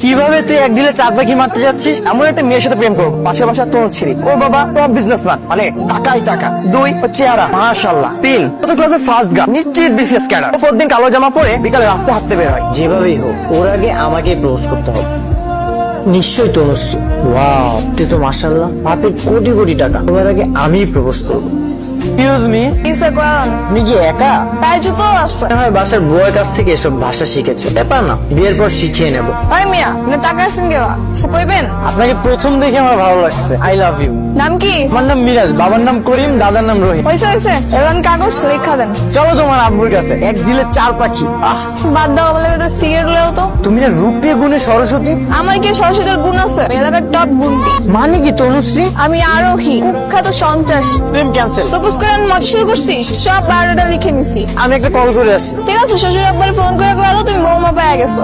কিভাবে তুই এক দিলে 4 পাখি মারতে যাচ্ছিস? এমন একটা মেয়ের সাথে প্রেম করবো, পাশে বাসা তোর ছিলি, ওর বাবা টপ বিজনেসম্যান, মানে টাকাই টাকা। 2 ওর চেহারা মাশাআল্লাহ। 3 কত ক্লাসে ফার্স্ট গার্ল, নিশ্চিত বিসিএস ক্যাডার। প্রতিদিন কালো জামা পরে বিকালে রাস্তায় হাঁটতে বের হয়। যেভাবেই হোক ওর আগে আমাকে প্রপোজ করতে হবে। নিশ্চয়ই তনুশ্রী। ওয়াও, তুই তো মাশাআল্লাহ, বাপের কোটি কোটি টাকা। তোমার আগে আমি প্রপোজ করবো। এক্সকিউজ মি, কিসে করেন? তুমি কি একা? তাই জুতো আছে। মনে হয় বাসার বউয়ের কাছ থেকে এসব ভাষা শিখেছে। ব্যাপার না, বিয়ের পর শিখিয়ে নেব। ভাই মিয়া, আপনি টাকা আছেন কেবা? কিছু কইবেন? আপনাকে প্রথম দেখে আমার ভালো লাগছে। I love you. নাম কি? আমার নাম মিরাজ, বাবার নাম করিম, দাদার নাম রহিম। পয়সা হয়েছে? এখন কাগজ লেখা দেন। চলো তোমার আব্বুর কাছে, এক দিলে 4 পাখি। আহ, বাদ দাও, বলে একটা সিগারেট লেও তো। তুমি না রূপে গুণে সরস্বতী। আমার কি সরস্বতীর গুণ আছে? এলাকার টপ গুণটি। মানে কি তনুশ্রী? আমি আরোহী, কুখ্যাত সন্ত্রাস। প্রেম ক্যান্সেল। প্রপোজ করেন মজা শুরু করছিস? সব বারোটা লিখে নিছি। আমি একটা কল করে আসি। ঠিক আছে, শ্বশুর একবার ফোন করে কয়ে দাও তুমি বৌমা পায়ে গেছো।